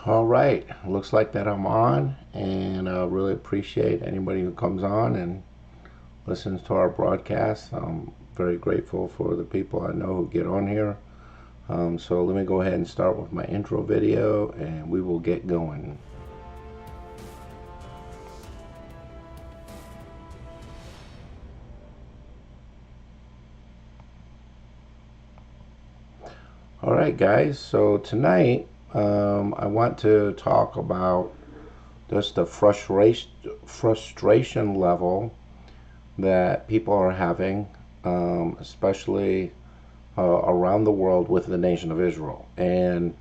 All right, looks like that I'm on, and I really appreciate anybody who comes on and listens to our broadcast. I'm very grateful for the people I know who get on here. So let me go ahead and start with my intro video, and we will get going. All right, guys. So tonight, I want to talk about just the frustration level that people are having, especially around the world with the nation of Israel. And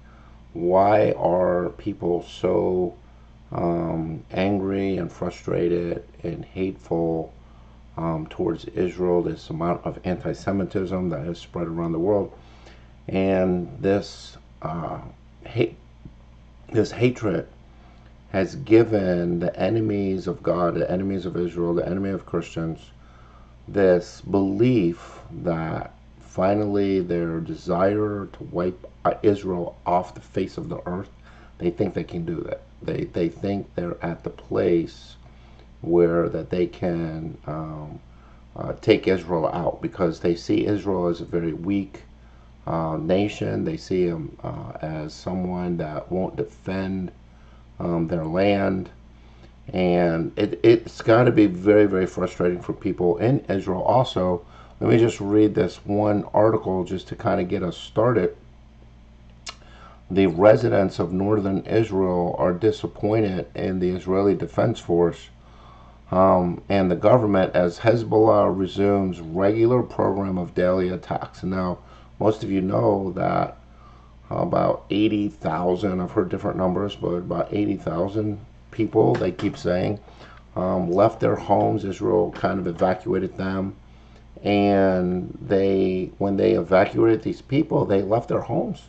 why are people so angry and frustrated and hateful towards Israel? This amount of anti Semitism that has spread around the world. And hate, this hatred has given the enemies of God, the enemies of Israel, the enemy of Christians, this belief that finally their desire to wipe Israel off the face of the earth, they think they can do that. They think they're at the place where that they can take Israel out because they see Israel as a very weak nation. They see them as someone that won't defend their land. And it's got to be very, very frustrating for people in Israel. Also, let me just read this one article just to kind of get us started. The residents of northern Israel are disappointed in the Israeli Defense Force and the government as Hezbollah resumes regular program of daily attacks. Now, most of you know that about 80,000, I've heard different numbers, but about 80,000 people, they keep saying, left their homes. Israel kind of evacuated them. And when they evacuated these people, they left their homes.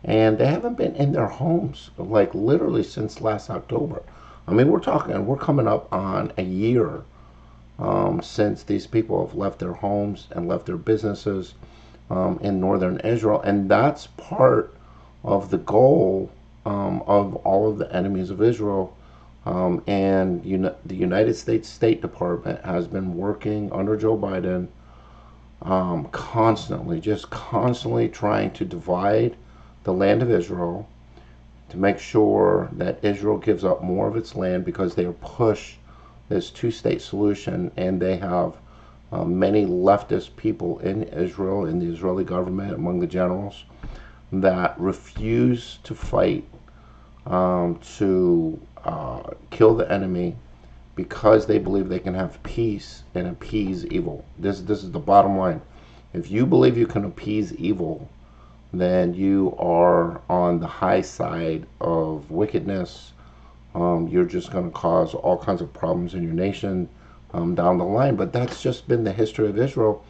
And they haven't been in their homes like literally since last October. I mean, we're coming up on a year since these people have left their homes and left their businesses in northern Israel. And that's part of the goal of all of the enemies of Israel. And the United States State Department has been working under Joe Biden constantly trying to divide the land of Israel to make sure that Israel gives up more of its land because they are pushed this two-state solution, and they have many leftist people in Israel, in the Israeli government, among the generals, that refuse to fight to kill the enemy because they believe they can have peace and appease evil. This is the bottom line. If you believe you can appease evil, then you are on the high side of wickedness. You're just going to cause all kinds of problems in your nation down the line. But that's just been the history of Israel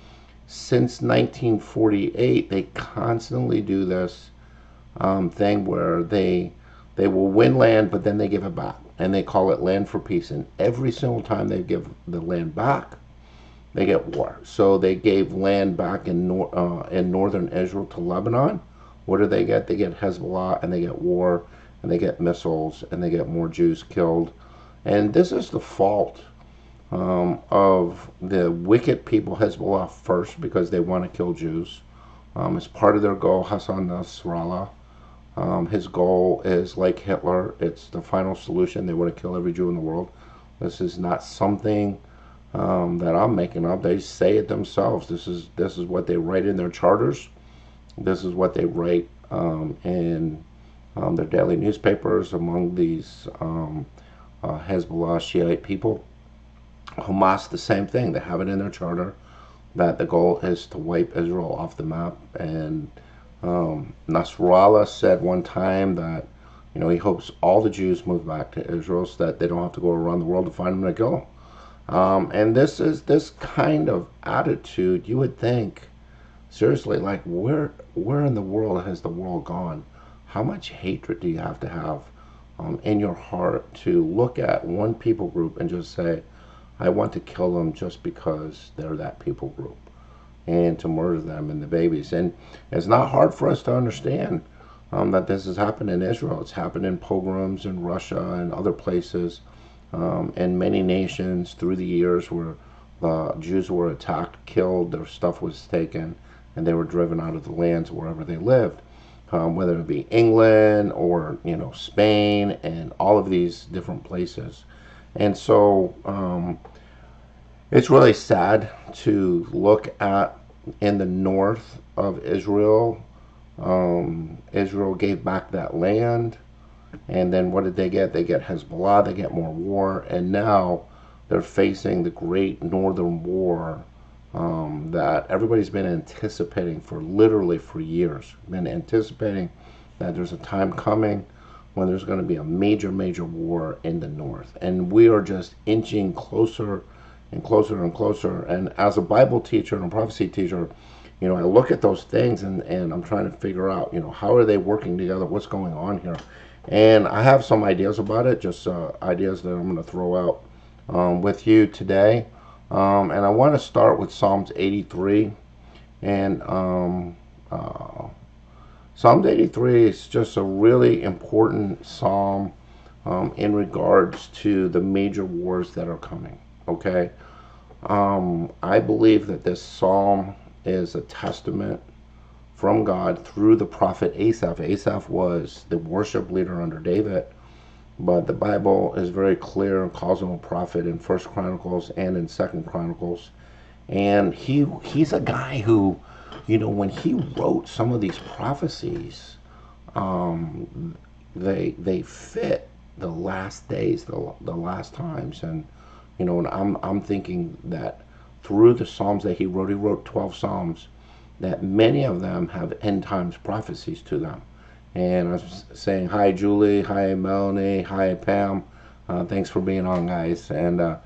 since 1948. They constantly do this thing where they will win land, but then they give it back, and they call it land for peace. And every single time they give the land back, they get war. So they gave land back in northern Israel to Lebanon. What do they get? They get Hezbollah, and they get war, and they get missiles, and they get more Jews killed. And this is the fault of the wicked people, Hezbollah first, because they want to kill Jews. It's part of their goal. Hassan Nasrallah, his goal is like Hitler. It's the final solution. They want to kill every Jew in the world. This is not something that I'm making up. They say it themselves. This is what they write in their charters. This is what they write in their daily newspapers among these Hezbollah Shiite people. Hamas, the same thing. They have it in their charter that the goal is to wipe Israel off the map. And Nasrallah said one time that he hopes all the Jews move back to Israel so that they don't have to go around the world to find them and kill them. And this kind of attitude, you would think, seriously, like where in the world has the world gone? How much hatred do you have to have in your heart to look at one people group and just say, I want to kill them just because they're that people group, and to murder them and the babies? And it's not hard for us to understand that this has happened in Israel. It's happened in pogroms in Russia and other places, and many nations through the years where the Jews were attacked, killed, their stuff was taken, and they were driven out of the lands wherever they lived. Whether it be England or Spain and all of these different places. And so it's really sad to look at in the north of Israel. Israel gave back that land, and then what did they get? They get Hezbollah, they get more war, and now they're facing the great northern war that everybody's been anticipating for literally for years. Been anticipating that there's a time coming when there's going to be a major, major war in the north. And we are just inching closer and closer and closer. And as a Bible teacher and a prophecy teacher, I look at those things and I'm trying to figure out, how are they working together? What's going on here? And I have some ideas about it, just ideas that I'm going to throw out with you today. And I want to start with Psalms 83. And Psalms 83 is just a really important psalm in regards to the major wars that are coming. Okay? I believe that this psalm is a testament from God through the prophet Asaph. Asaph was the worship leader under David, but the Bible is very clear and calls him a prophet in First Chronicles and in Second Chronicles. And he's a guy who, when he wrote some of these prophecies, they fit the last days, the last times. And and I'm thinking that through the Psalms that he wrote 12 Psalms, that many of them have end times prophecies to them. And I was saying, hi, Julie, hi, Melanie, hi, Pam. Thanks for being on, guys. And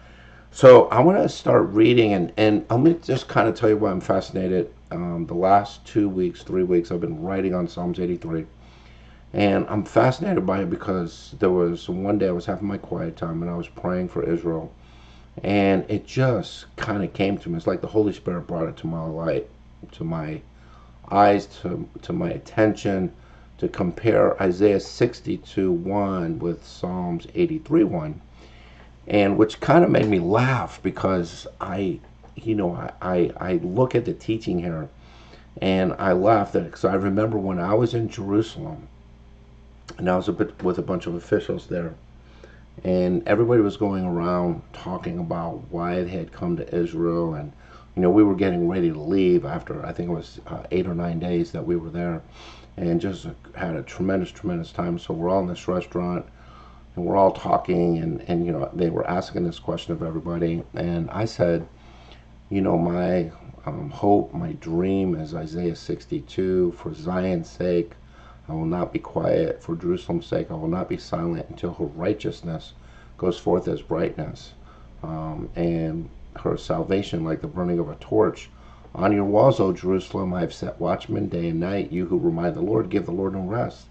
so I want to start reading, and let me just kind of tell you why I'm fascinated. The last 2 weeks, 3 weeks, I've been writing on Psalms 83. And I'm fascinated by it because there was one day I was having my quiet time and I was praying for Israel. And it just kind of came to me. It's like the Holy Spirit brought it to my light, to my eyes, to my attention, to compare Isaiah 62:1 with Psalms 83:1, and which kind of made me laugh because I look at the teaching here, and I laughed at it because I remember when I was in Jerusalem, and I was with a bunch of officials there. And everybody was going around talking about why they had come to Israel. And, we were getting ready to leave after, I think it was 8 or 9 days that we were there. And just had a tremendous, tremendous time. So we're all in this restaurant and we're all talking. And they were asking this question of everybody. And I said, my hope, my dream is Isaiah 62, for Zion's sake. I will not be quiet. For Jerusalem's sake, I will not be silent until her righteousness goes forth as brightness, and her salvation like the burning of a torch. On your walls, O Jerusalem, I have set watchmen day and night. You who remind the Lord, give the Lord no rest,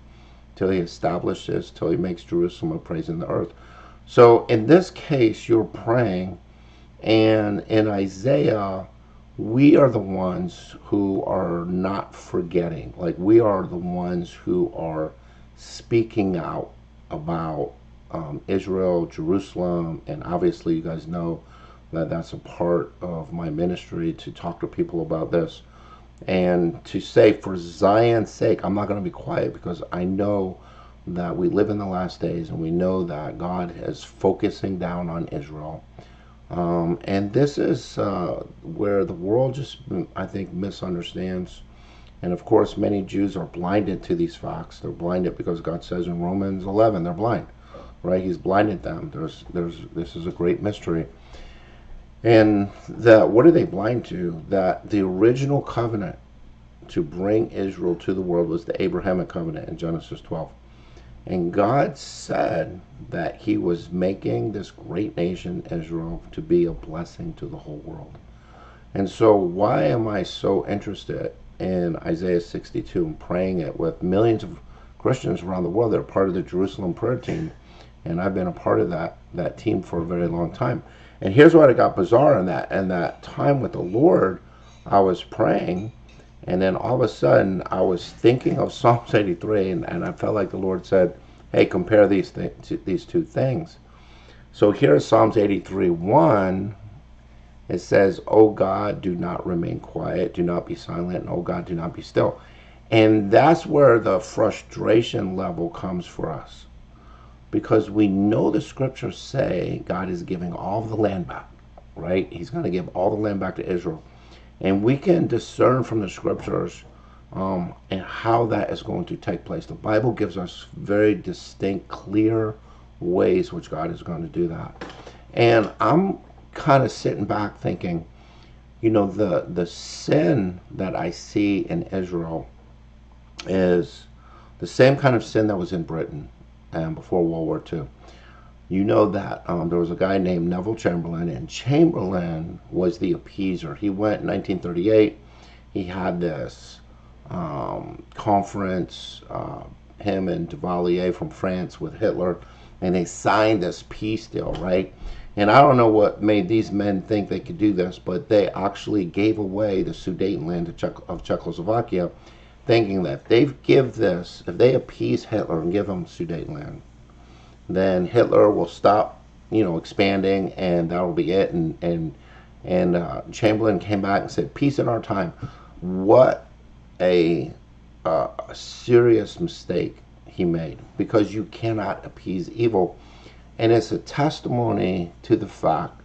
till he establishes, till he makes Jerusalem a praise in the earth. So in this case, you're praying, and in Isaiah, we are the ones who are not forgetting. Like, we are the ones who are speaking out about Israel, Jerusalem, and obviously you guys know that that's a part of my ministry, to talk to people about this and to say, for Zion's sake, I'm not going to be quiet, because I know that we live in the last days and we know that God is focusing down on Israel. And this is where the world just, I think, misunderstands. And of course, many Jews are blinded to these facts. They're blinded because God says in Romans 11, they're blind, right? He's blinded them. This is a great mystery. And what are they blind to? That the original covenant to bring Israel to the world was the Abrahamic covenant in Genesis 12. And God said that he was making this great nation, Israel, to be a blessing to the whole world. And so why am I so interested in Isaiah 62 and praying it with millions of Christians around the world that are part of the Jerusalem prayer team? And I've been a part of that team for a very long time. And here's what I got bizarre in that time with the Lord. I was praying, And then all of a sudden, I was thinking of Psalms 83, and I felt like the Lord said, hey, compare these two things. So here's Psalms 83:1. It says, "O God, do not remain quiet, do not be silent, and O God, do not be still." And that's where the frustration level comes for us, because we know the scriptures say God is giving all the land back, right? He's going to give all the land back to Israel. And we can discern from the scriptures and how that is going to take place. The Bible gives us very distinct, clear ways which God is going to do that. And I'm kind of sitting back thinking, the sin that I see in Israel is the same kind of sin that was in Britain before World War II. You know that there was a guy named Neville Chamberlain, and Chamberlain was the appeaser. He went in 1938. He had this conference, him and Duvalier from France with Hitler, and they signed this peace deal, right? And I don't know what made these men think they could do this, but they actually gave away the Sudetenland of Czechoslovakia, thinking that if they appease Hitler and give him Sudetenland, then Hitler will stop, expanding, and that'll be it. And Chamberlain came back and said, "Peace in our time." What a serious mistake he made, because you cannot appease evil, and it's a testimony to the fact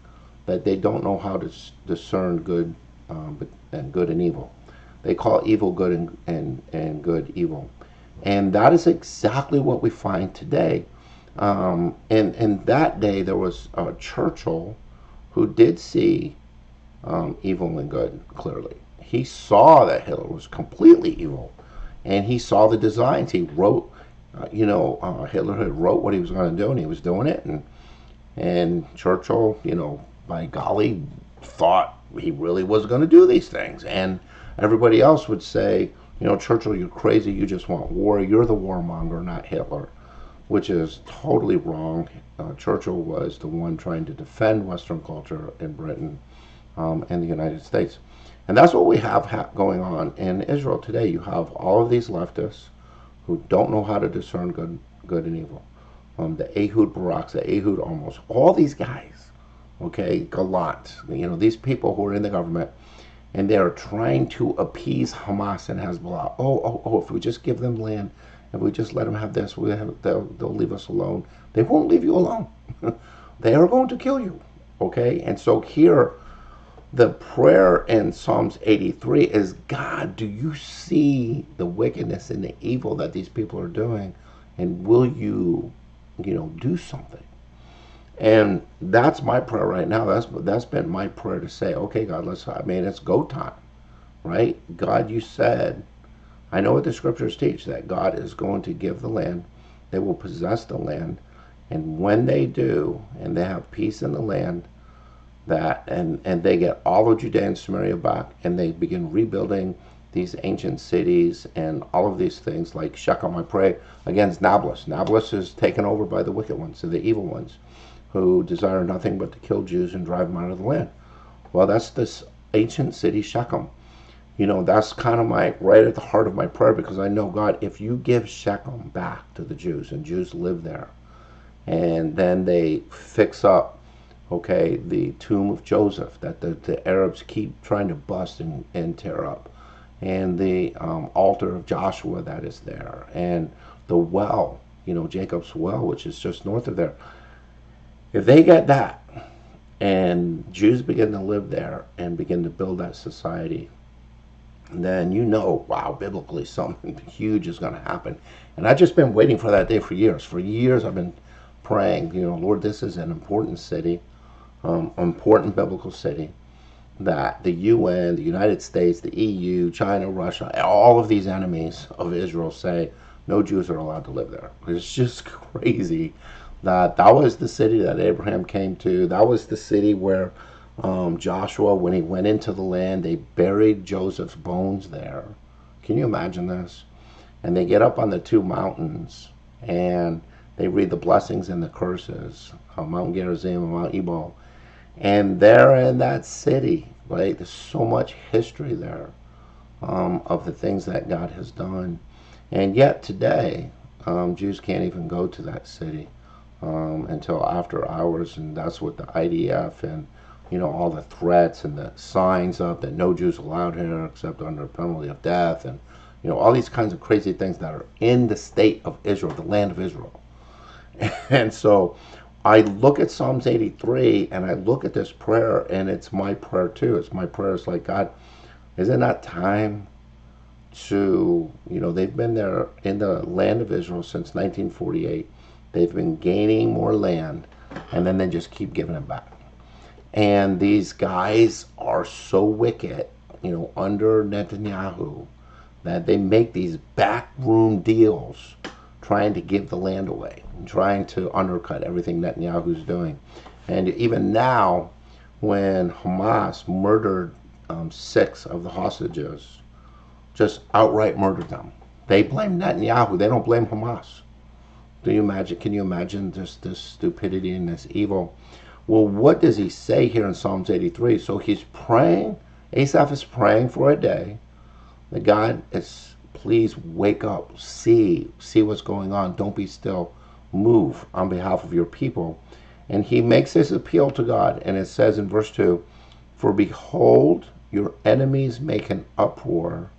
that they don't know how to discern good and good and evil. They call evil good and good evil, and that is exactly what we find today. In that day, there was Churchill, who did see evil and good clearly. He saw that Hitler was completely evil, and he saw the designs. He wrote, Hitler had wrote what he was going to do, and he was doing it. And Churchill, by golly, thought he really was going to do these things. And everybody else would say, Churchill, you're crazy. You just want war. You're the warmonger, not Hitler, which is totally wrong. Churchill was the one trying to defend Western culture in Britain and the United States. And that's what we have going on in Israel today. You have all of these leftists who don't know how to discern good and evil. The Ehud Baraks, the Ehud Olmos, all these guys, okay, Gallant, these people who are in the government, and they're trying to appease Hamas and Hezbollah. Oh, if we just give them land, if we just let them have this, they'll leave us alone. They won't leave you alone. They are going to kill you, okay? And so here, the prayer in Psalms 83 is, God, do you see the wickedness and the evil that these people are doing? And will you, do something? And that's my prayer right now. That's been my prayer, to say, okay, God, it's go time, right? God, you said, I know what the scriptures teach, that God is going to give the land. They will possess the land. And when they do, and they have peace in the land, and they get all of Judea and Samaria back, and they begin rebuilding these ancient cities and all of these things, like Shechem, I pray against Nablus. Nablus is taken over by the wicked ones, the evil ones, who desire nothing but to kill Jews and drive them out of the land. Well, that's this ancient city, Shechem. That's kind of right at the heart of my prayer, because I know, God, if you give Shechem back to the Jews, and Jews live there, and then they fix up, okay, the tomb of Joseph that the Arabs keep trying to bust and tear up, and the altar of Joshua that is there, and the well, Jacob's well, which is just north of there. If they get that, and Jews begin to live there and begin to build that society, then wow, biblically something huge is going to happen. And I've just been waiting for that day for years. For years I've been praying, Lord, this is an important city, important biblical city, that the UN, the United States, the EU, China, Russia, all of these enemies of Israel say no Jews are allowed to live there. It's just crazy that was the city that Abraham came to. That was the city where Joshua, when he went into the land, they buried Joseph's bones there. Can you imagine this? And they get up on the two mountains, and they read the blessings and the curses on Mount Gerizim and Mount Ebal. And they're in that city, right? There's so much history there of the things that God has done. And yet today, Jews can't even go to that city until after hours, and that's what the IDF and all the threats and the signs up that no Jews allowed here except under penalty of death, and all these kinds of crazy things that are in the state of Israel, the land of Israel. And so I look at Psalms 83 and I look at this prayer, and it's my prayer too. It's my prayer. It's like, God, isn't that time to, they've been there in the land of Israel since 1948. They've been gaining more land, and then they just keep giving it back. And these guys are so wicked, under Netanyahu, that they make these backroom deals trying to give the land away and trying to undercut everything Netanyahu's doing. And even now, when Hamas murdered 6 of the hostages, just outright murdered them, they blame Netanyahu. They don't blame Hamas. Do you imagine? Can you imagine just this stupidity and this evil? Well, what does he say here in Psalms 83? So he's praying. Asaph is praying for a day that God is, please wake up, see what's going on. Don't be still. Move on behalf of your people. And he makes this appeal to God, and it says in verse 2, for behold, your enemies make an uproar,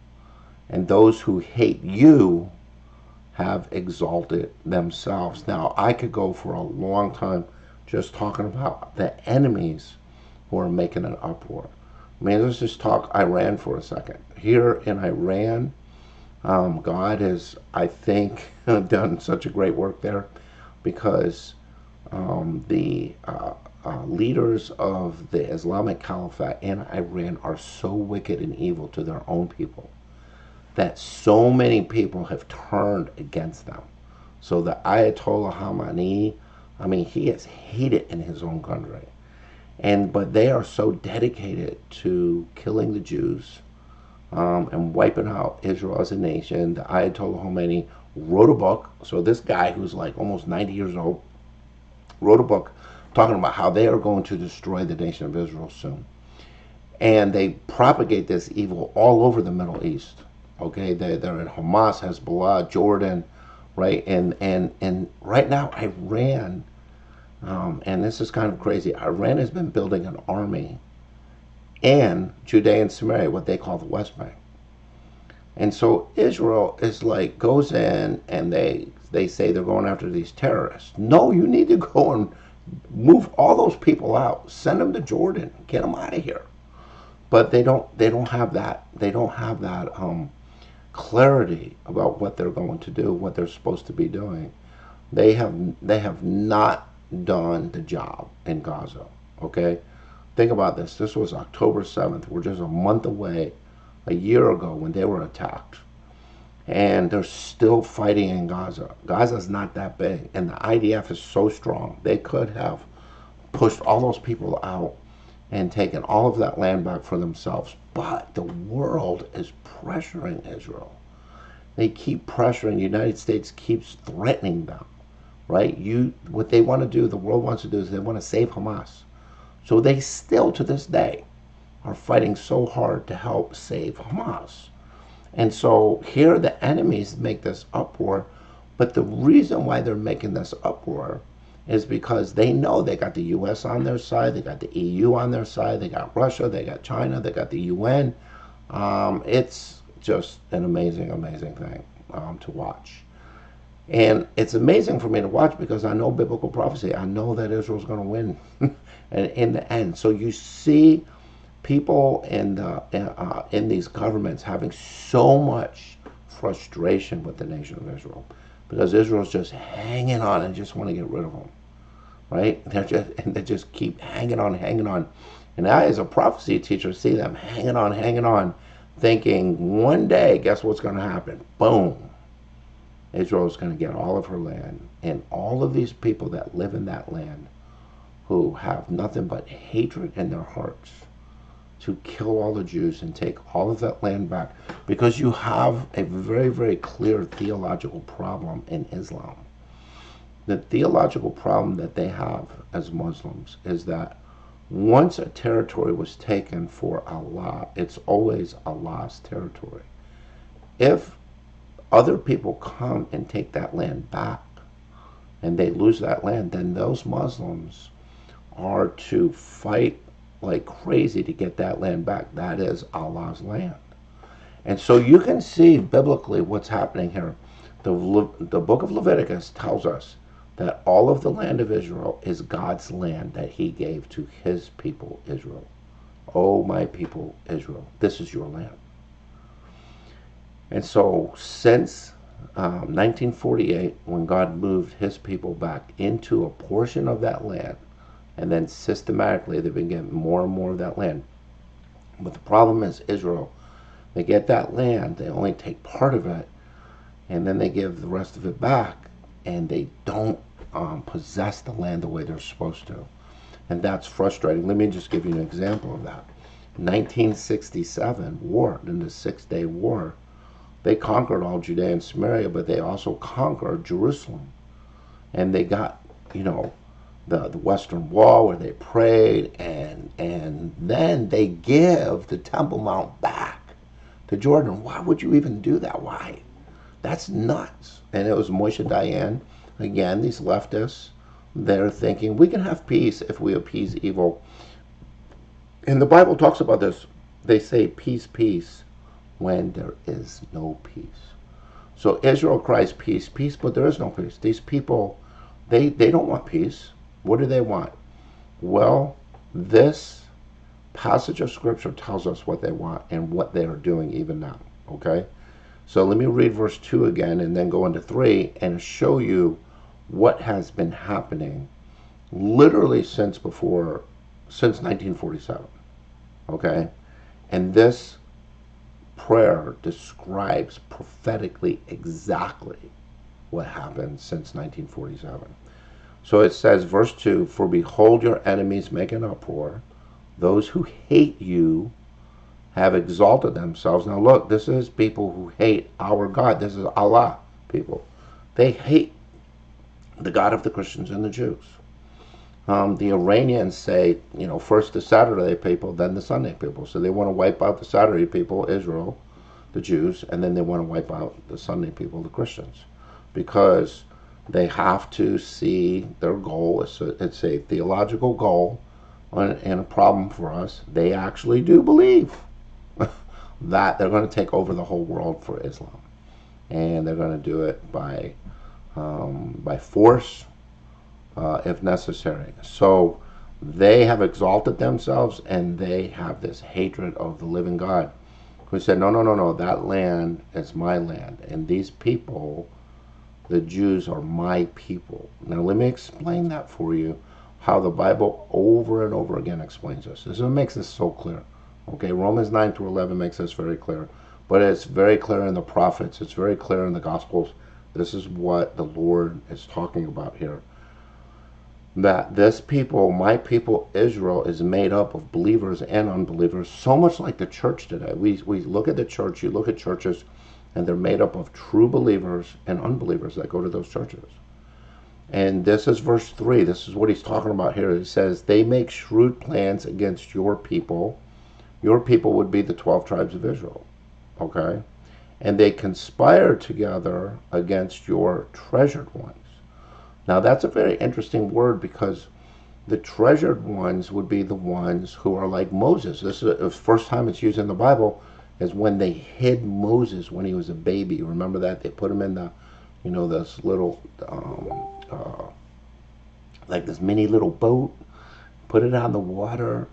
and those who hate you have exalted themselves. Now, I could go for a long time just talking about the enemies who are making an uproar. I mean, let's just talk Iran for a second. Here in Iran, God has, I think, done such a great work there, because the leaders of the Islamic Caliphate in Iran are so wicked and evil to their own people that so many people have turned against them. So the Ayatollah Khamenei, I mean, he is hated in his own country. But they are so dedicated to killing the Jews and wiping out Israel as a nation. The Ayatollah Khomeini wrote a book. So this guy, who's like almost 90 years old, wrote a book talking about how they are going to destroy the nation of Israel soon. And they propagate this evil all over the Middle East. Okay, they're in Hamas, Hezbollah, Jordan, right? And right now, Iran, and this is kind of crazy, Iran has been building an army in Judea and Samaria, what they call the West Bank. And so Israel is like, goes in and they say they're going after these terrorists. No, you need to go and move all those people out. Send them to Jordan. Get them out of here. But they don't have that. They don't have that clarity about what they're going to do, what they're supposed to be doing. They have not done the job in Gaza. Okay, think about this. This was October 7th. We're just a month away, a year ago, when they were attacked, and they're still fighting in Gaza. Gaza's not that big, and the IDF is so strong. They could have pushed all those people out and taken all of that land back for themselves. But the world is pressuring Israel. They keep pressuring. The United States keeps threatening them, right? What they want to do, the world wants to do, is they want to save Hamas. So they still, to this day, are fighting so hard to help save Hamas. And so here the enemies make this uproar. But the reason why they're making this uproar is because they know they got the U.S. on their side, they got the EU on their side, they got Russia, they got China, they got the UN. It's just an amazing, amazing thing to watch. And it's amazing for me to watch because I know biblical prophecy. I know that Israel's going to win and in the end. So you see people in these governments having so much frustration with the nation of Israel, because Israel's just hanging on and just want to get rid of them, right? They just keep hanging on, hanging on. And I, as a prophecy teacher, see them hanging on, thinking one day, guess what's going to happen? Boom. Israel's going to get all of her land. And all of these people that live in that land who have nothing but hatred in their hearts to kill all the Jews and take all of that land back, because you have a very, very clear theological problem in Islam. The theological problem that they have as Muslims is that Once a territory was taken for Allah, it's always Allah's territory. If other people come and take that land back and they lose that land, then those Muslims are to fight like crazy to get that land back. That is Allah's land. And so you can see biblically what's happening here. The book of Leviticus tells us that all of the land of Israel is God's land that he gave to his people Israel. Oh, my people Israel, this is your land. And so since 1948, when God moved his people back into a portion of that land, and then systematically they've been getting more and more of that land. But the problem is Israel, they get that land, they only take part of it, and then they give the rest of it back, and they don't possess the land the way they're supposed to. And that's frustrating. Let me just give you an example of that. 1967 war, in the 6-day war, they conquered all Judea and Samaria, but they also conquered Jerusalem. And they got, the Western Wall where they prayed, and then they give the Temple Mount back to Jordan. Why would you even do that? Why? That's nuts. And it was Moshe Dayan. Again, these leftists, they're thinking we can have peace if we appease evil. And the Bible talks about this. They say peace, peace, when there is no peace. So Israel cries peace, peace, but there is no peace. These people, they don't want peace. What do they want? Well, this passage of Scripture tells us what they want and what they are doing even now, okay? So let me read verse 2 again and then go into 3 and show you what has been happening literally since 1947, okay? And this prayer describes prophetically exactly what happened since 1947. So it says, verse 2, for behold, your enemies make an uproar. Those who hate you have exalted themselves. Now look, this is people who hate our God. This is Allah people. They hate the God of the Christians and the Jews. The Iranians say, first the Saturday people, then the Sunday people. So they want to wipe out the Saturday people, Israel, the Jews, and then they want to wipe out the Sunday people, the Christians. Because they have to see their goal. It's a theological goal and a problem for us. They actually do believe that they're going to take over the whole world for Islam. And they're going to do it by force, if necessary. So they have exalted themselves, and they have this hatred of the living God, who said, no, that land is my land, and these people, the Jews, are my people. Now let me explain that for you, how the Bible over and over again explains this. This makes this so clear. Okay, Romans 9 to 11 makes this very clear, but it's very clear in the prophets, it's very clear in the Gospels. This is what the Lord is talking about here. That this people, my people Israel, is made up of believers and unbelievers, so much like the church today. We look at the church, you look at churches, and they're made up of true believers and unbelievers that go to those churches. And this is verse 3. This is what he's talking about here. He says, they make shrewd plans against your people. Your people would be the 12 tribes of Israel. Okay? And they conspire together against your treasured ones. Now that's a very interesting word, because the treasured ones would be the ones who are like Moses. This is the first time it's used in the Bible, is when they hid Moses when he was a baby. Remember that? They put him in the, this little, like this mini little boat, put it on the water,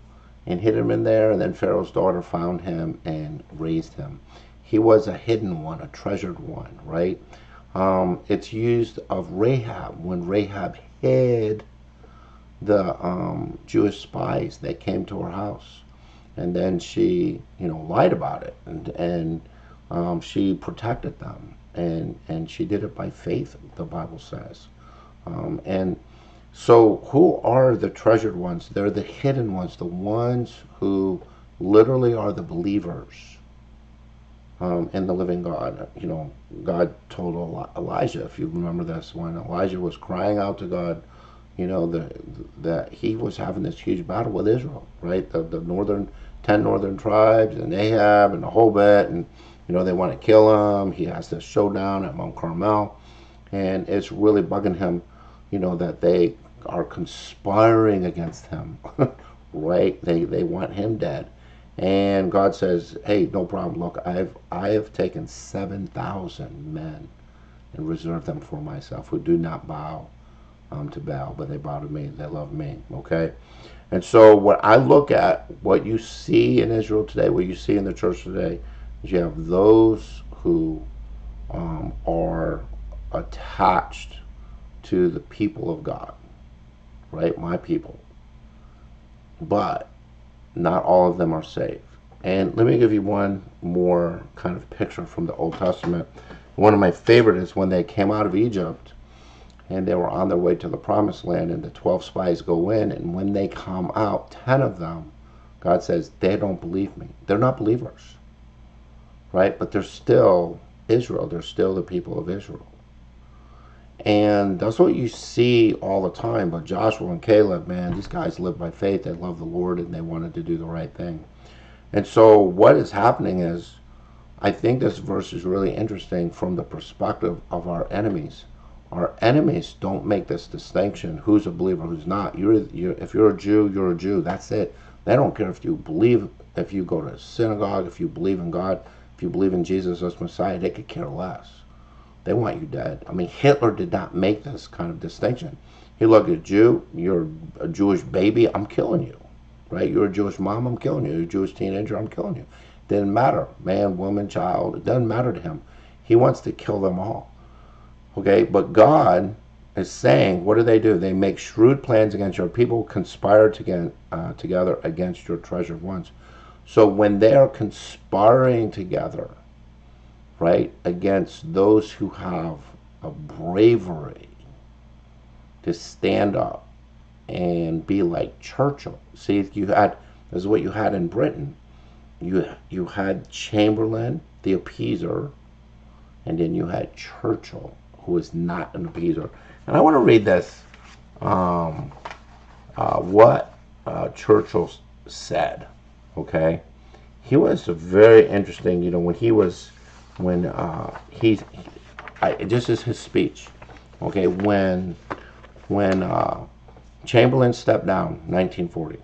and hid him in there, and then Pharaoh's daughter found him and raised him. He was a hidden one, a treasured one, right? It's used of Rahab, when Rahab hid the Jewish spies that came to her house. And then she, lied about it, and she protected them, and she did it by faith, the Bible says. And so who are the treasured ones? They're the hidden ones, the ones who literally are the believers in the living God. God told Elijah, if you remember this, when Elijah was crying out to God, you know, that he was having this huge battle with Israel, right? The northern 10 northern tribes and Ahab and the whole bit, and you know they want to kill him. He has this showdown at Mount Carmel, and it's really bugging him, you know, that they are conspiring against him, right? They want him dead, and God says, "Hey, no problem. Look, I have taken 7,000 men and reserved them for myself who do not bow to Baal, but they bow to me. They love me." Okay, and so what I look at, what you see in Israel today, what you see in the church today, is you have those who are attached to the people of God, right? My people, but not all of them are saved. And let me give you one more kind of picture from the Old Testament. One of my favorite is when they came out of Egypt and they were on their way to the promised land, and the 12 spies go in, and when they come out, 10 of them, God says, they don't believe me. They're not believers, right? But they're still Israel. They're still the people of Israel. And that's what you see all the time. But Joshua and Caleb, man, these guys live by faith. They love the Lord, and they wanted to do the right thing. And so what is happening is, I think this verse is really interesting from the perspective of our enemies. Our enemies don't make this distinction, who's a believer, who's not. If you're a Jew, you're a Jew. That's it. They don't care if you believe, if you go to synagogue, if you believe in God, if you believe in Jesus as Messiah. They could care less. They want you dead. I mean, Hitler did not make this kind of distinction. He looked at Jew, you're a Jewish baby, I'm killing you. Right? You're a Jewish mom, I'm killing you. You're a Jewish teenager, I'm killing you. Didn't matter. Man, woman, child, it doesn't matter to him. He wants to kill them all. Okay, but God is saying, what do? They make shrewd plans against your people, conspire together against your treasured ones. So when they are conspiring together, right, against those who have a bravery to stand up and be like Churchill. See, this is what you had in Britain. You had Chamberlain, the appeaser, and then you had Churchill, who was not an appeaser. And I want to read this, what Churchill said, okay? He was very interesting, you know, this is his speech, okay, when Chamberlain stepped down, 1940,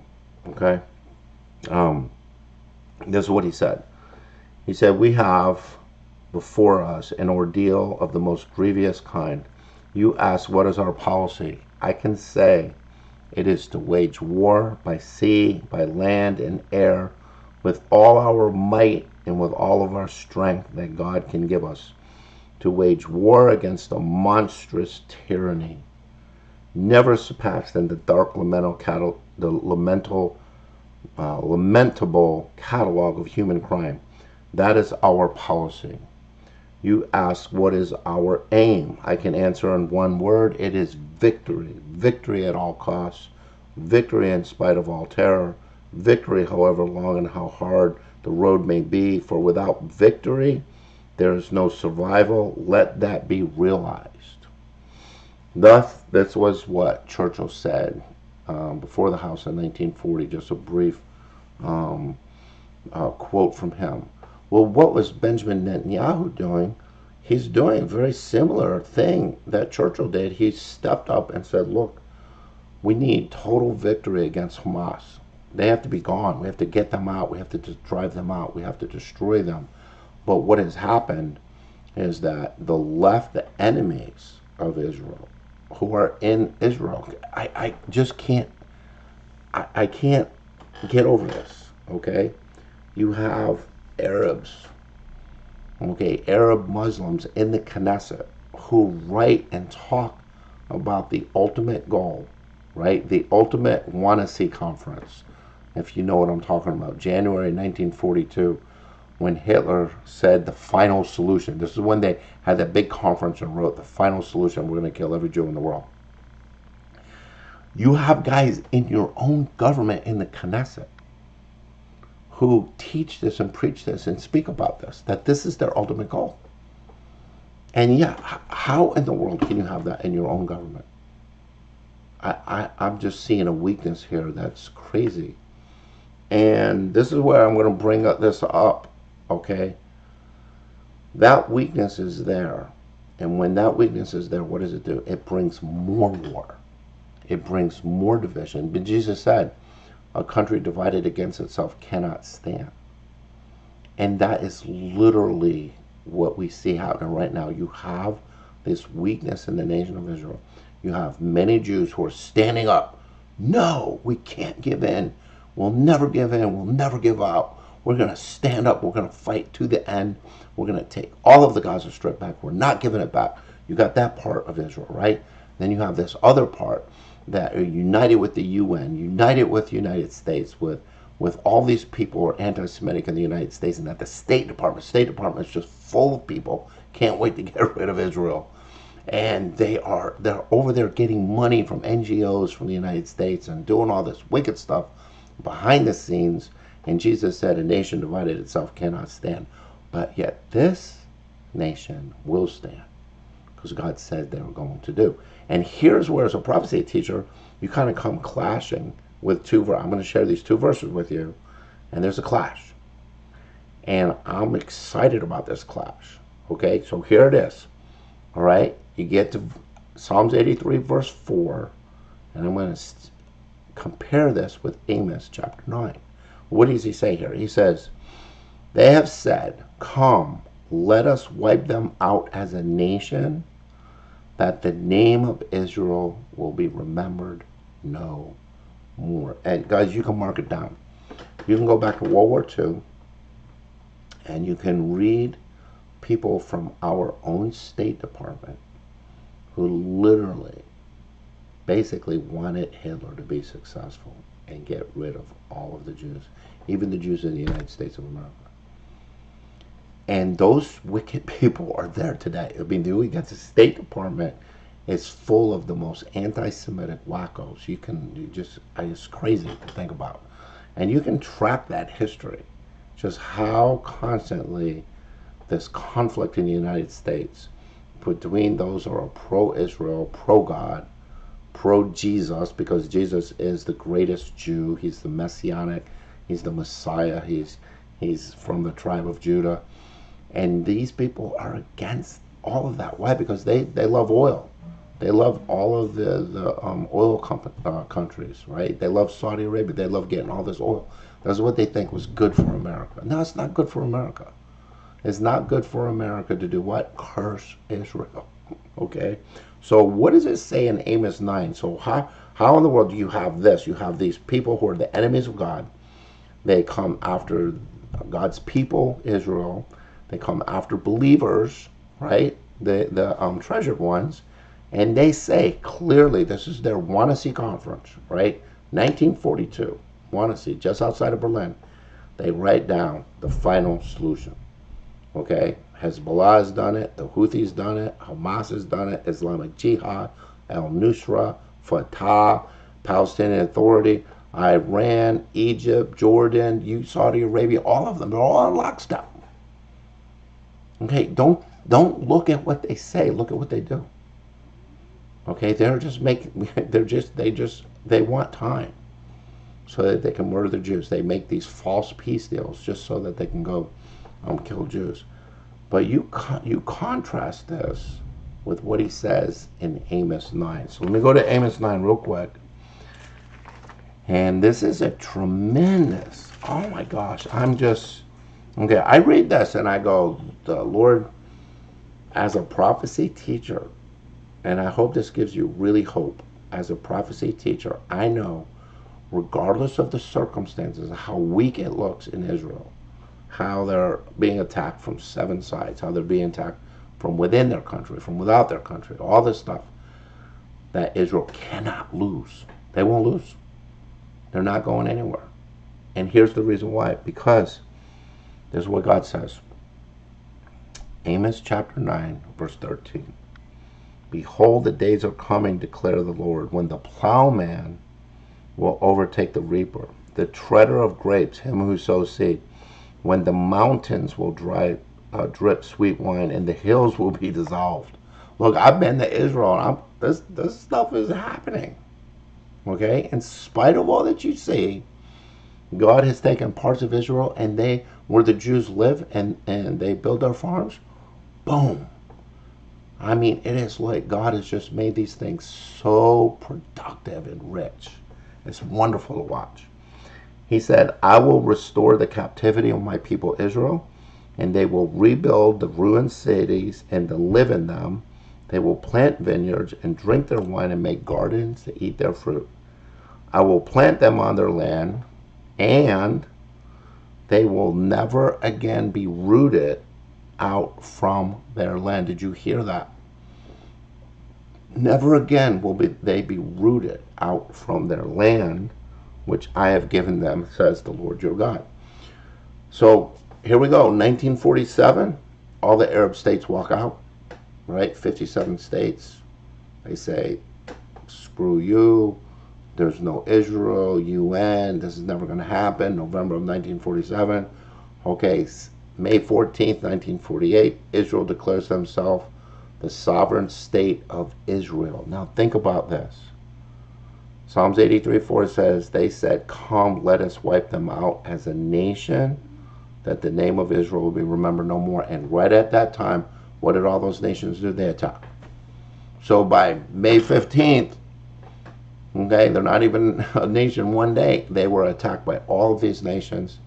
okay? This is what he said. He said, "We have before us an ordeal of the most grievous kind. You ask, what is our policy? I can say it is to wage war by sea, by land and air, with all our might and with all of our strength that God can give us, to wage war against a monstrous tyranny, never surpassed in the dark lamentable catalog of human crime. That is our policy. You ask, what is our aim? I can answer in one word. It is victory. Victory at all costs. Victory in spite of all terror. Victory, however long and how hard the road may be. For without victory, there is no survival. Let that be realized." Thus, this was what Churchill said before the House in 1940. Just a brief quote from him. Well, what was Benjamin Netanyahu doing? He's doing a very similar thing that Churchill did. He stepped up and said, look, we need total victory against Hamas. They have to be gone. We have to get them out. We have to drive them out. We have to destroy them. But what has happened is that the left, the enemies of Israel, who are in Israel, I just can't, I can't get over this, okay? You have Arabs, okay, Arab Muslims in the Knesset who write and talk about the ultimate goal, right? The ultimate want-to-see conference, if you know what I'm talking about. January 1942, when Hitler said the final solution. This is when they had that big conference and wrote the final solution, we're going to kill every Jew in the world. You have guys in your own government in the Knesset who teach this and preach this and speak about this, that this is their ultimate goal. And yeah, how in the world can you have that in your own government? I'm just seeing a weakness here that's crazy. And this is where I'm going to bring this up, okay? That weakness is there. And when that weakness is there, what does it do? It brings more war. It brings more division. But Jesus said, a country divided against itself cannot stand. And that is literally what we see happening right now. You have this weakness in the nation of Israel. You have many Jews who are standing up. No, we can't give in. We'll never give in. We'll never give up. We're going to stand up. We're going to fight to the end. We're going to take all of the Gaza Strip back. We're not giving it back. You got that part of Israel, right? Then you have this other part that are united with the UN, united with the United States, with all these people who are anti-Semitic in the United States, and that the State Department is just full of people, can't wait to get rid of Israel. And they're over there getting money from NGOs from the United States and doing all this wicked stuff behind the scenes. And Jesus said, a nation divided itself cannot stand. But yet this nation will stand, because God said they were going to do. And here's where, as a prophecy teacher, you kind of come clashing with two verses. I'm going to share these two verses with you, and there's a clash. And I'm excited about this clash. Okay, so here it is. All right, you get to Psalms 83, verse 4, and I'm going to compare this with Amos chapter 9. What does he say here? He says, they have said, come, let us wipe them out as a nation, that the name of Israel will be remembered no more. And guys, you can mark it down. You can go back to World War II, and you can read people from our own State Department who literally basically wanted Hitler to be successful and get rid of all of the Jews, even the Jews in the United States of America. And those wicked people are there today. I mean, we got the State Department is full of the most anti-Semitic wackos. It's crazy to think about. And you can track that history, just how constantly this conflict in the United States between those who are pro-Israel, pro-God, pro-Jesus, because Jesus is the greatest Jew. He's the Messianic. He's the Messiah. He's from the tribe of Judah. And these people are against all of that. Why? Because they love oil. They love all of the oil countries, right? They love Saudi Arabia. They love getting all this oil. That's what they think was good for America. No, it's not good for America. It's not good for America to do what? Curse Israel. Okay? So what does it say in Amos 9? So how in the world do you have this? You have these people who are the enemies of God. They come after God's people, Israel. They come after believers, right? The treasured ones. And they say clearly, this is their Wannsee conference, right? 1942, Wannsee, just outside of Berlin. They write down the final solution. Okay? Hezbollah has done it, the Houthis done it, Hamas has done it, Islamic Jihad, Al-Nusra, Fatah, Palestinian Authority, Iran, Egypt, Jordan, Saudi Arabia, all of them, they're all on lockstep. Okay, don't look at what they say, look at what they do. Okay, they want time so that they can murder the Jews. They make these false peace deals just so that they can go kill Jews. But you contrast this with what he says in Amos 9. So let me go to Amos 9 real quick. And this is a tremendous, oh my gosh, okay, I read this and I go, the Lord, as a prophecy teacher, and I hope this gives you really hope. As a prophecy teacher, I know, regardless of the circumstances, how weak it looks in Israel, how they're being attacked from 7 sides, how they're being attacked from within their country, from without their country, all this stuff, that Israel cannot lose. They won't lose. They're not going anywhere. And here's the reason why. Because this is what God says. Amos chapter 9, verse 13. Behold, the days are coming, declare the Lord, when the plowman will overtake the reaper, the treader of grapes, him who sows seed, when the mountains will drip sweet wine, and the hills will be dissolved. Look, I've been to Israel, and this stuff is happening. Okay? In spite of all that you see, God has taken parts of Israel and they, where the Jews live and they build their farms, boom. I mean, it is like God has just made these things so productive and rich. It's wonderful to watch. He said, I will restore the captivity of my people Israel, and they will rebuild the ruined cities and to live in them. They will plant vineyards and drink their wine and make gardens to eat their fruit. I will plant them on their land, and they will never again be rooted out from their land. Did you hear that? Never again will they be rooted out from their land, which I have given them, says the Lord your God. So here we go, 1947, all the Arab states walk out, right? 57 states. They say, screw you, there's no Israel, UN, this is never going to happen. November of 1947. Okay, May 14th, 1948, Israel declares themselves the sovereign state of Israel. Now think about this. Psalms 83:4 says, they said, come, let us wipe them out as a nation, that the name of Israel will be remembered no more. And right at that time, what did all those nations do? They attacked. So by May 15th, okay, they're not even a nation one day. They were attacked by all of these nations.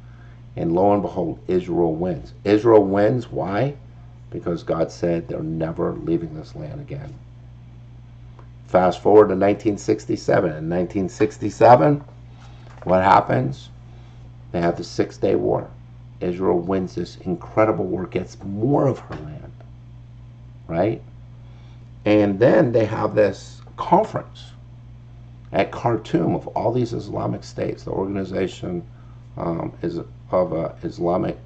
And lo and behold, Israel wins. Israel wins. Why? Because God said they're never leaving this land again. Fast forward to 1967. In 1967, what happens? They have the 6-day war. Israel wins this incredible war, gets more of her land, right? And then they have this conference at Khartoum of all these Islamic states. The organization is of Islamic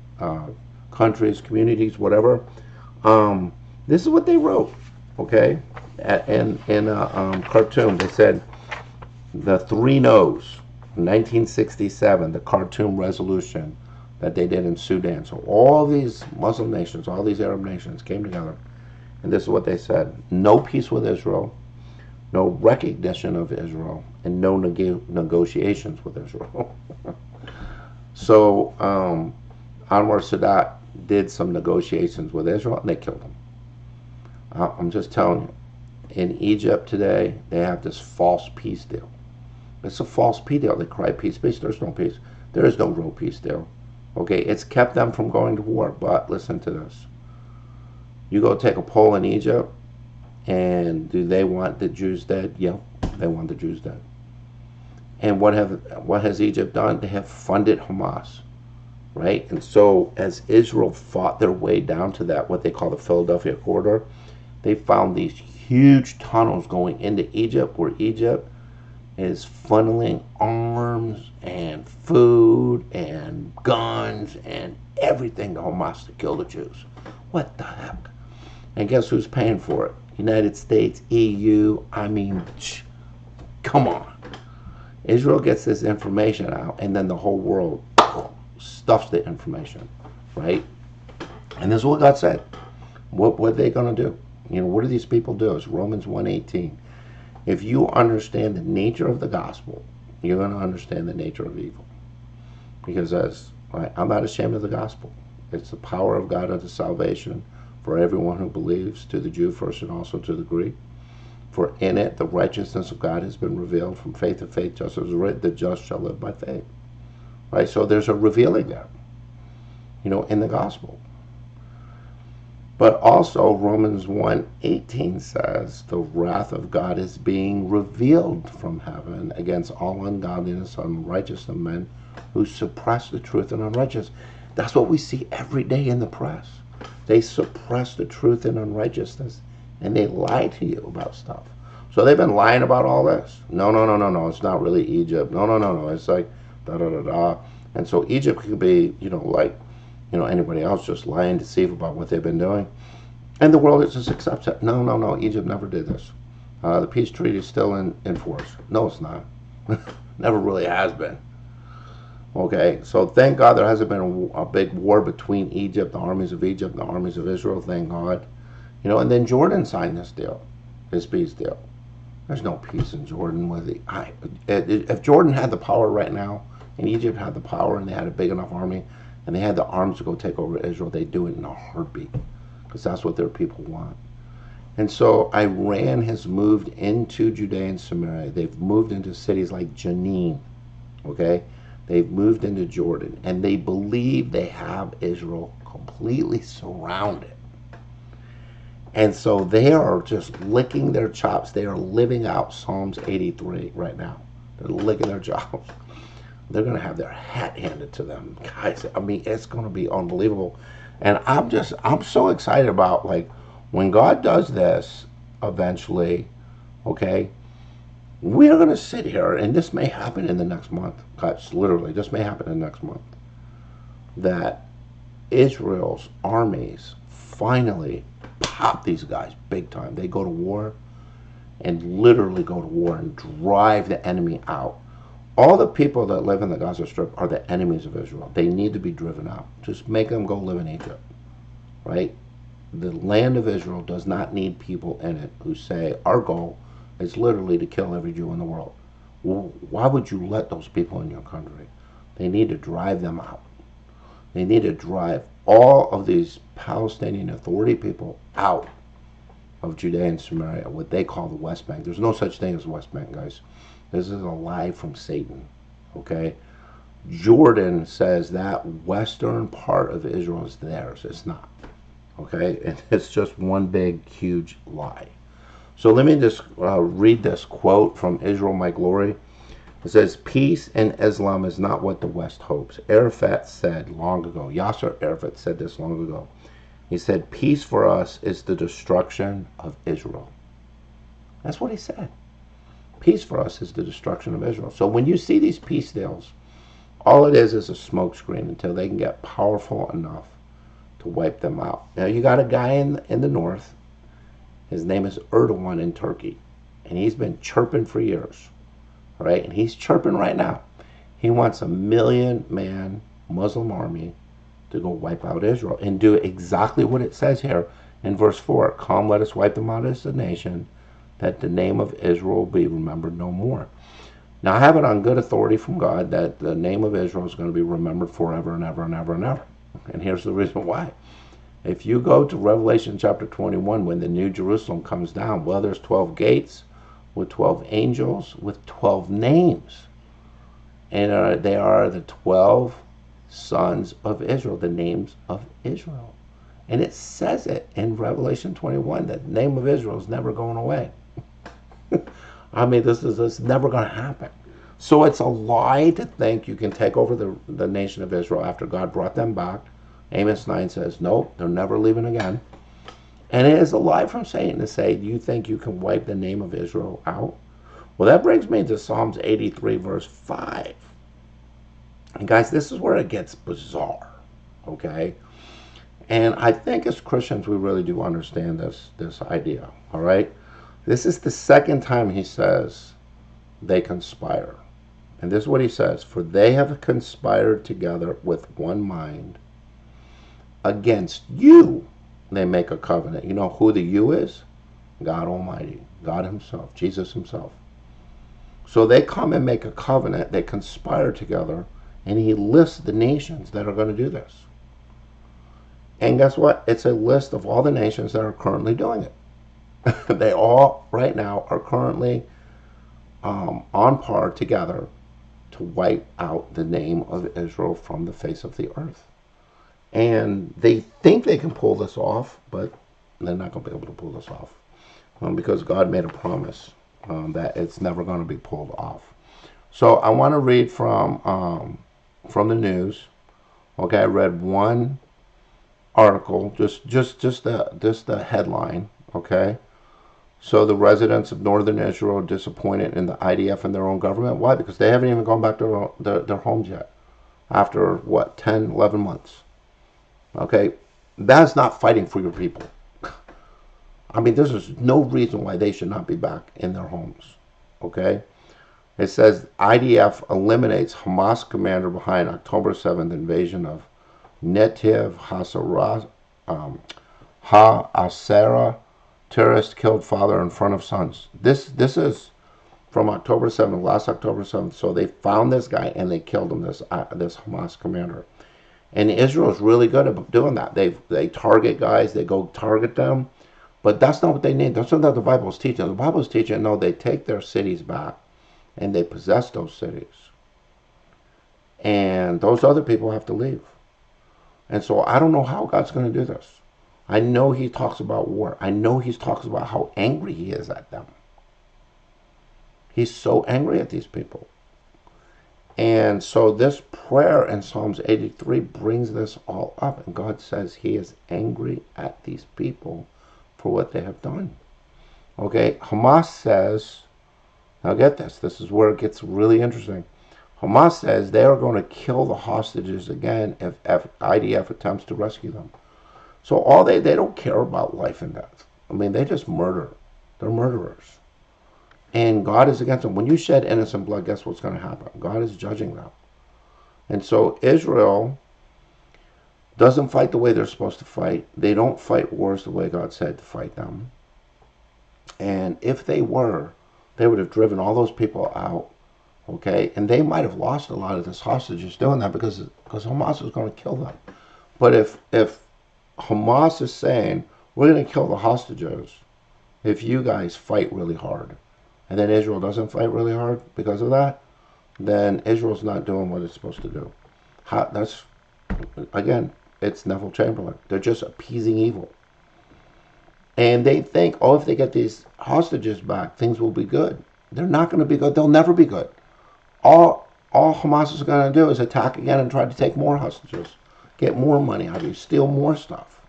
countries, communities, whatever. This is what they wrote, okay? In Khartoum, they said the 3 no's, 1967, the Khartoum resolution that they did in Sudan. So all these Muslim nations, all these Arab nations came together, and this is what they said: no peace with Israel, no recognition of Israel, and no negotiations with Israel. So Anwar Sadat did some negotiations with Israel, and they killed him. I'm just telling you, in Egypt today, they have this false peace deal. It's a false peace deal. They cry peace, peace. There's no peace. There is no real peace deal. Okay, it's kept them from going to war. But listen to this. You go take a poll in Egypt, and do they want the Jews dead? Yeah, they want the Jews dead. And what has Egypt done? They have funded Hamas, right? And so as Israel fought their way down to that, what they call the Philadelphia Corridor, they found these huge tunnels going into Egypt, where Egypt is funneling arms and food and guns and everything to Hamas to kill the Jews. What the heck? And guess who's paying for it? United States, EU. I mean, come on. Israel gets this information out, and then the whole world stuffs the information, right? And this is what God said. What are they going to do? You know, what do these people do? It's Romans 1:18. If you understand the nature of the gospel, you're going to understand the nature of evil. Because I'm not ashamed of the gospel. It's the power of God unto salvation for everyone who believes, to the Jew first and also to the Greek. For in it the righteousness of God has been revealed from faith to faith, just as written, the just shall live by faith. Right? So there's a revealing there, you know, in the gospel. But also Romans 1:18 says the wrath of God is being revealed from heaven against all ungodliness and unrighteousness of men who suppress the truth and unrighteous. That's what we see every day in the press. They suppress the truth and unrighteousness, and they lie to you about stuff. So they've been lying about all this. No, it's not really Egypt. No, it's like da-da-da-da. And so Egypt could be, you know, like, you know, anybody else just lie and deceive about what they've been doing. And the world just accepts it. No, Egypt never did this. The peace treaty is still in force. No, it's not. Never really has been. Okay, so thank God there hasn't been a big war between Egypt, the armies of Egypt, and the armies of Israel, thank God. You know, and then Jordan signed this deal, this peace deal. There's no peace in Jordan. If Jordan had the power right now, and Egypt had the power, and they had a big enough army, and they had the arms to go take over Israel, they'd do it in a heartbeat, because that's what their people want. And so Iran has moved into Judea and Samaria. They've moved into cities like Jenin, okay? They've moved into Jordan, and they believe they have Israel completely surrounded. And so they are just licking their chops. They are living out Psalms 83 right now. They're licking their chops. They're going to have their hat handed to them. Guys, I mean, it's going to be unbelievable. And I'm so excited about, like, when God does this eventually, okay, we're going to sit here, and this may happen in the next month. Guys, literally, this may happen in the next month. That Israel's armies finally pop these guys big time. They go to war and literally go to war and drive the enemy out. All the people that live in the Gaza Strip are the enemies of Israel. They need to be driven out. Just make them go live in Egypt, right? The land of Israel does not need people in it who say, our goal is literally to kill every Jew in the world. Well, why would you let those people in your country? They need to drive them out. They need to drive all of these Palestinian Authority people out of Judea and Samaria, what they call the West Bank. There's no such thing as West Bank, guys. This is a lie from Satan, okay? Jordan says that western part of Israel is theirs. It's not, okay? And it's just one big, huge lie. So let me just read this quote from Israel My Glory. It says, peace in Islam is not what the West hopes. Arafat said long ago, Yasser Arafat said this long ago. He said, peace for us is the destruction of Israel. That's what he said. Peace for us is the destruction of Israel. So when you see these peace deals, all it is a smokescreen until they can get powerful enough to wipe them out. Now you got a guy in the north. His name is Erdogan in Turkey. And he's been chirping for years. Right? And he's chirping right now. He wants 1 million-man Muslim army to go wipe out Israel and do exactly what it says here in verse 4. Come, let us wipe them out as a nation, that the name of Israel will be remembered no more. Now, I have it on good authority from God that the name of Israel is going to be remembered forever and ever and ever and ever. And here's the reason why. If you go to Revelation chapter 21, when the New Jerusalem comes down, well, there's 12 gates with 12 angels with 12 names. And they are the 12 sons of Israel, the names of Israel. And it says it in Revelation 21 that the name of Israel is never going away. I mean, this is never going to happen. So it's a lie to think you can take over the nation of Israel after God brought them back. Amos 9 says, nope, they're never leaving again. And it is a lie from Satan to say, do you think you can wipe the name of Israel out? Well, that brings me to Psalms 83, verse 5. And guys, this is where it gets bizarre, okay? And I think as Christians, we really do understand this idea, all right? This is the second time he says they conspire. And this is what he says, for they have conspired together with one mind against you. They make a covenant. You know who the you is? God Almighty, God himself, Jesus himself. So they come and make a covenant. They conspire together, and he lists the nations that are going to do this. And guess what? It's a list of all the nations that are currently doing it. They all, right now, are currently on par together to wipe out the name of Israel from the face of the earth. And they think they can pull this off, but they're not going to be able to pull this off because God made a promise that it's never going to be pulled off. So I want to read from the news. Okay, I read one article, just the headline. Okay, so the residents of northern Israel are disappointed in the IDF and their own government. Why? Because they haven't even gone back to their homes yet after what, 10, 11 months. Okay, that's not fighting for your people. I mean, there's no reason why they should not be back in their homes. Okay, it says IDF eliminates Hamas commander behind October 7th invasion of Netiv HaSara Terrorist killed father in front of sons. This is from October 7th, last October 7th. So they found this guy and they killed him, this Hamas commander. And Israel is really good at doing that. They target guys, they go target them. But that's not what they need. That's not what the Bible is teaching. The Bible is teaching, no, they take their cities back and they possess those cities. And those other people have to leave. And so I don't know how God's going to do this. I know he talks about war. I know he talks about how angry he is at them. He's so angry at these people. And so this prayer in Psalms 83 brings this all up. And God says he is angry at these people for what they have done. Okay, Hamas says, now get this, this is where it gets really interesting. Hamas says they are going to kill the hostages again if IDF attempts to rescue them. So all they don't care about life and death. I mean, they just murder. They're murderers. And God is against them. When you shed innocent blood, guess what's going to happen? God is judging them. And so Israel doesn't fight the way they're supposed to fight. They don't fight wars the way God said to fight them. And if they were, they would have driven all those people out. Okay, and they might have lost a lot of this hostages doing that because Hamas is going to kill them. But if Hamas is saying, we're going to kill the hostages if you guys fight really hard, and then Israel doesn't fight really hard because of that, then Israel's not doing what it's supposed to do. That's, again, it's Neville Chamberlain. They're just appeasing evil. And they think, oh, if they get these hostages back, things will be good. They're not going to be good. They'll never be good. All Hamas is going to do is attack again and try to take more hostages, get more money out of you, steal more stuff.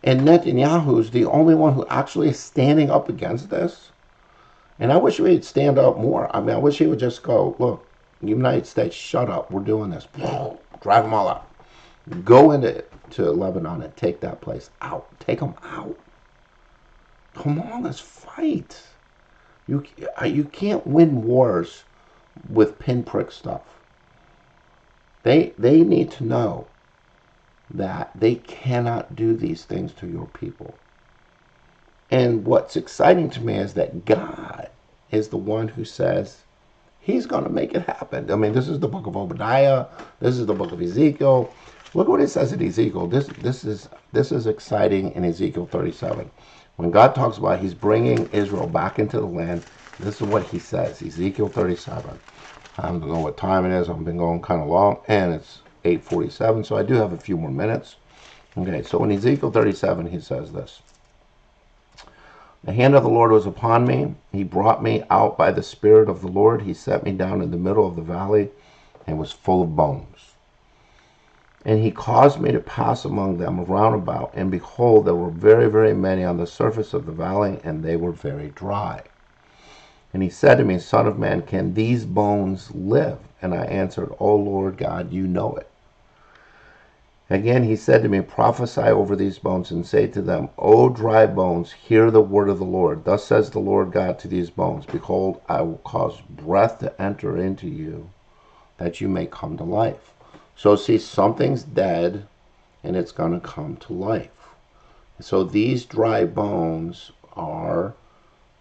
And Netanyahu is the only one who actually is standing up against this. And I wish we'd stand up more. I mean, I wish he would just go, look, United States, shut up. We're doing this. Drive them all out. Go into Lebanon and take that place out. Take them out. Come on, let's fight. You can't win wars with pinprick stuff. They need to know that they cannot do these things to your people. And what's exciting to me is that God is the one who says he's going to make it happen. I mean, this is the book of Obadiah. This is the book of Ezekiel. Look what it says in Ezekiel. This is exciting in Ezekiel 37. When God talks about he's bringing Israel back into the land, this is what he says, Ezekiel 37. I don't know what time it is. I've been going kind of long, and it's 8:47, so I do have a few more minutes. Okay, so in Ezekiel 37, he says this. The hand of the Lord was upon me. He brought me out by the Spirit of the Lord. He set me down in the middle of the valley and was full of bones. And he caused me to pass among them round about, and behold, there were very, very many on the surface of the valley, and they were very dry. And he said to me, Son of man, can these bones live? And I answered, O Lord God, you know it. Again he said to me, prophesy over these bones, and say to them, O dry bones, hear the word of the Lord. Thus says the Lord God to these bones, behold, I will cause breath to enter into you, that you may come to life. So see, something's dead, and it's going to come to life. So these dry bones are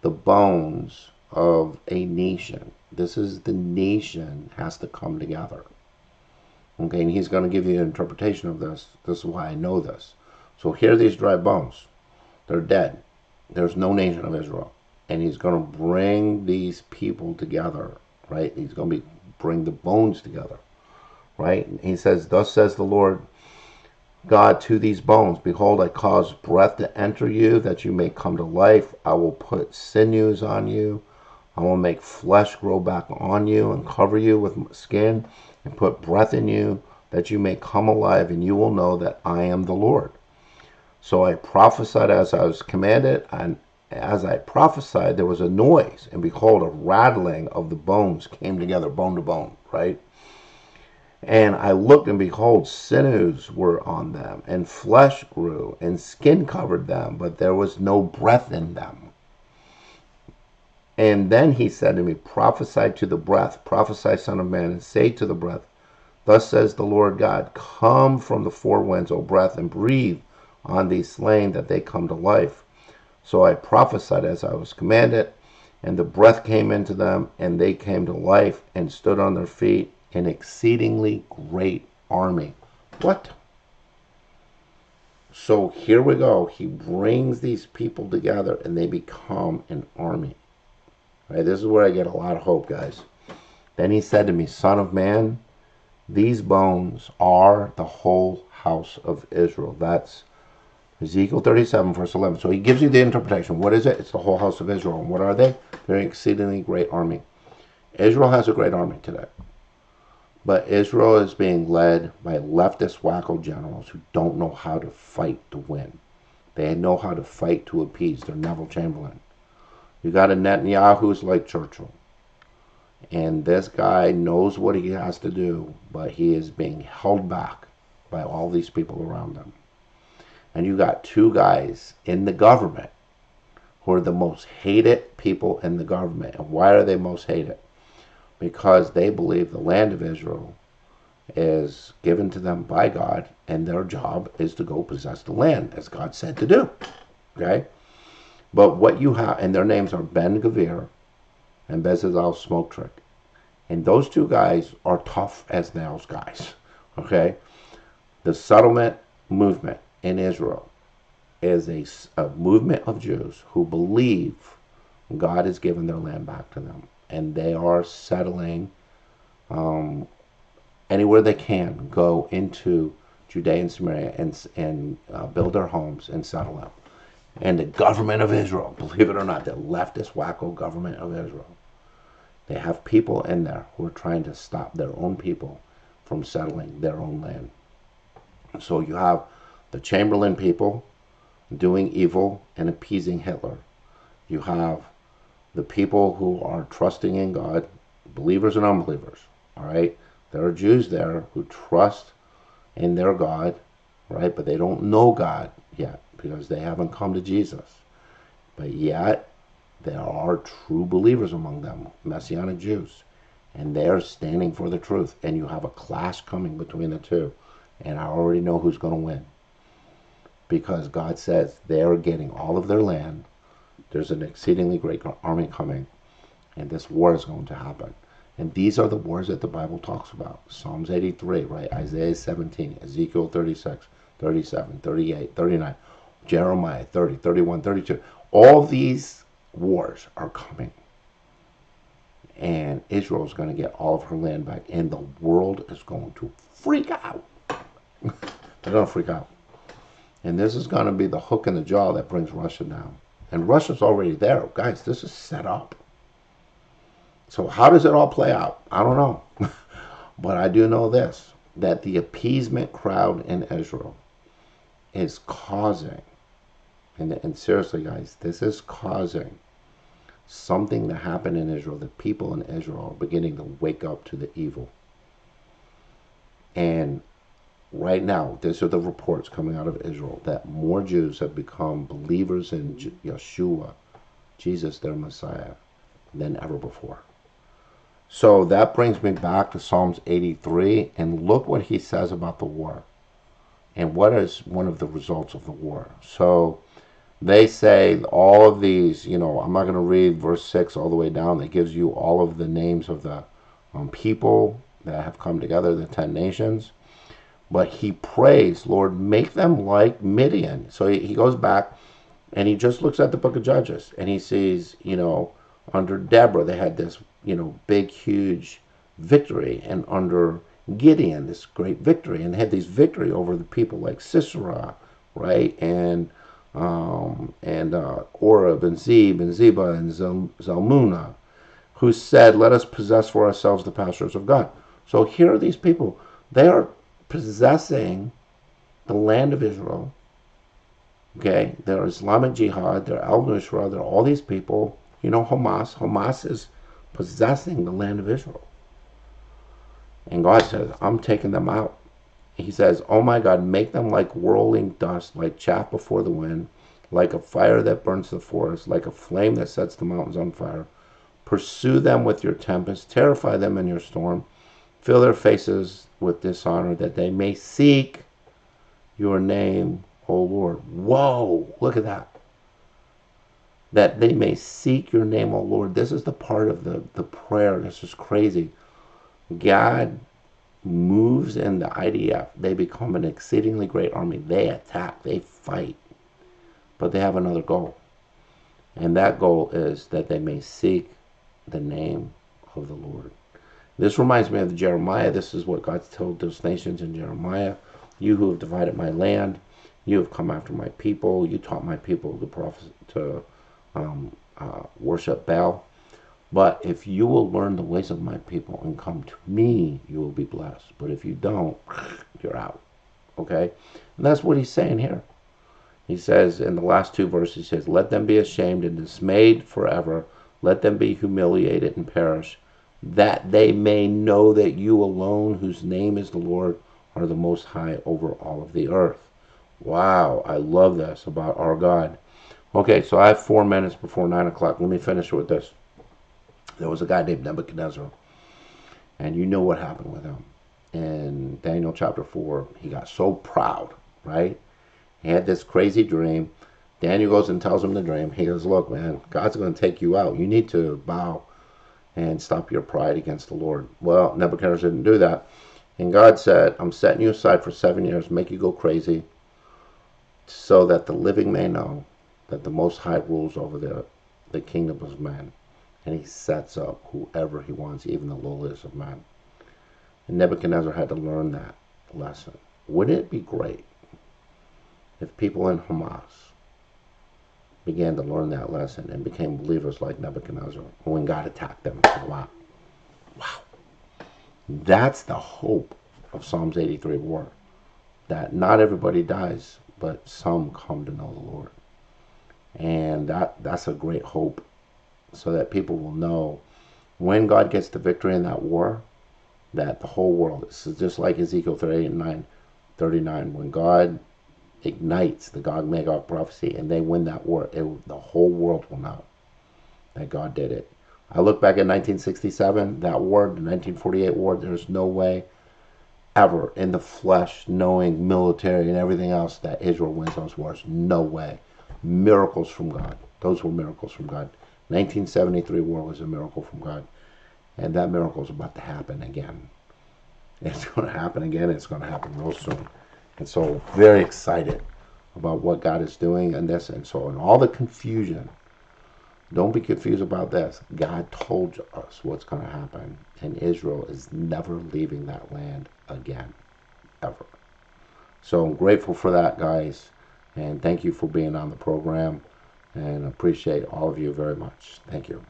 the bones of a nation. This is the nation has to come together. Okay, and he's going to give you an interpretation of this. This is why I know this. So here are these dry bones. They're dead. There's no nation of Israel. And he's going to bring these people together, right? He's going to bring the bones together, right? And he says, thus says the Lord God to these bones, behold, I cause breath to enter you, that you may come to life. I will put sinews on you. I will make flesh grow back on you and cover you with skin and put breath in you, that you may come alive, and you will know that I am the Lord. So I prophesied as I was commanded, and as I prophesied, there was a noise, and behold, a rattling of the bones came together, bone to bone, right? And I looked, and behold, sinews were on them, and flesh grew, and skin covered them, but there was no breath in them. And then he said to me, prophesy to the breath, prophesy, son of man, and say to the breath, thus says the Lord God, come from the four winds, O breath, and breathe on these slain, that they come to life. So I prophesied as I was commanded, and the breath came into them, and they came to life and stood on their feet, an exceedingly great army. What? So here we go. He brings these people together, and they become an army. Right? This is where I get a lot of hope, guys. Then he said to me, Son of man, these bones are the whole house of Israel. That's Ezekiel 37, verse 11. So he gives you the interpretation. What is it? It's the whole house of Israel. And what are they? They're an exceedingly great army. Israel has a great army today. But Israel is being led by leftist wacko generals who don't know how to fight to win. They know how to fight to appease. They're Neville Chamberlain. You got a Netanyahu who's like Churchill. And this guy knows what he has to do, but he is being held back by all these people around him. And you got two guys in the government who are the most hated people in the government. And why are they most hated? Because they believe the land of Israel is given to them by God, and their job is to go possess the land, as God said to do. Okay? But what you have, and their names are Ben-Gvir and Bezalel Smotrich. And those two guys are tough as nails guys. Okay? The settlement movement in Israel is a movement of Jews who believe God has given their land back to them. And they are settling anywhere they can, go into Judea and Samaria and build their homes and settle them. And the government of Israel, believe it or not, the leftist wacko government of Israel, they have people in there who are trying to stop their own people from settling their own land. So you have the Chamberlain people doing evil and appeasing Hitler. You have the people who are trusting in God, believers and unbelievers. All right, there are Jews there who trust in their God, right? But they don't know God yet because they haven't come to Jesus. But yet there are true believers among them, Messianic Jews, and they're standing for the truth. And you have a clash coming between the two. And I already know who's going to win, because God says they're getting all of their land. There's an exceedingly great army coming, and this war is going to happen. And these are the wars that the Bible talks about. Psalms 83, right? Isaiah 17, Ezekiel 36, 37, 38, 39, Jeremiah 30, 31, 32. All these wars are coming. And Israel is going to get all of her land back, and the world is going to freak out. They're going to freak out. And this is going to be the hook in the jaw that brings Russia down. And Russia's already there. Guys, this is set up. So how does it all play out? I don't know. But I do know this, that the appeasement crowd in Israel is causing, and seriously, guys, this is causing something to happen in Israel. The people in Israel are beginning to wake up to the evil. And right now, these are the reports coming out of Israel that more Jews have become believers in Yeshua, Jesus, their Messiah, than ever before. So that brings me back to Psalms 83, and look what he says about the war. And what is one of the results of the war? So they say all of these, I'm not going to read verse 6 all the way down. That gives you all of the names of the people that have come together, the 10 nations. But he prays, Lord, make them like Midian. So he goes back and he just looks at the book of Judges, and he sees, under Deborah, they had this, big, huge victory. And under Gideon, this great victory. And they had these victory over the people like Sisera, right? And Oreb and Zeb and Zebah and Zalmunna, who said, let us possess for ourselves the pastures of God. So here are these people. They are possessing the land of Israel. Okay, they're Islamic Jihad, they're Al-Nusra, they're all these people. Hamas. Hamas is possessing the land of Israel. And God says, I'm taking them out. He says, oh my God, make them like whirling dust, like chaff before the wind, like a fire that burns the forest, like a flame that sets the mountains on fire. Pursue them with your tempest, terrify them in your storm, fill their faces with dishonor, that they may seek your name, O Lord. Whoa, look at that. that they may seek your name, O Lord. This is the part of the prayer. This is crazy. God moves in the IDF. They become an exceedingly great army. They attack, they fight, but they have another goal. And that goal is that they may seek the name of the Lord. This reminds me of Jeremiah. This is what God told those nations in Jeremiah. You who have divided my land, you have come after my people. You taught my people to worship Baal. But if you will learn the ways of my people and come to me, you will be blessed. But if you don't, you're out. Okay? And that's what he's saying here. He says in the last two verses, he says, let them be ashamed and dismayed forever. Let them be humiliated and perish, that they may know that you alone, whose name is the Lord, are the most high over all of the earth. Wow, I love this about our God. Okay, so I have 4 minutes before 9 o'clock. Let me finish with this. There was a guy named Nebuchadnezzar, and you know what happened with him. In Daniel chapter 4, he got so proud, right? He had this crazy dream. Daniel goes and tells him the dream. He goes, look, man, God's going to take you out. You need to bow and stop your pride against the Lord. Well, Nebuchadnezzar didn't do that. And God said, I'm setting you aside for 7 years, make you go crazy, so that the living may know that the Most High rules over the kingdom of man. And he sets up whoever he wants, even the lowliest of men. And Nebuchadnezzar had to learn that lesson. Wouldn't it be great if people in Hamas began to learn that lesson and became believers like Nebuchadnezzar when God attacked them? Wow. Wow. That's the hope of Psalms 83 war. That not everybody dies, but some come to know the Lord. And that's a great hope, so that people will know when God gets the victory in that war, that the whole world, this is just like Ezekiel 39, when God ignites the Gog-Magog prophecy and they win that war, the whole world will know that God did it. I look back at 1967, that war, the 1948 war, there's no way ever in the flesh, knowing military and everything else, that Israel wins those wars. No way. Miracles from God. Those were miracles from God. 1973 war was a miracle from God. And that miracle is about to happen again. It's going to happen again. It's going to happen real soon. And so, very excited about what God is doing in this. And so, in all the confusion, don't be confused about this. God told us what's going to happen. And Israel is never leaving that land again. Ever. So, I'm grateful for that, guys. And thank you for being on the program. And appreciate all of you very much. Thank you.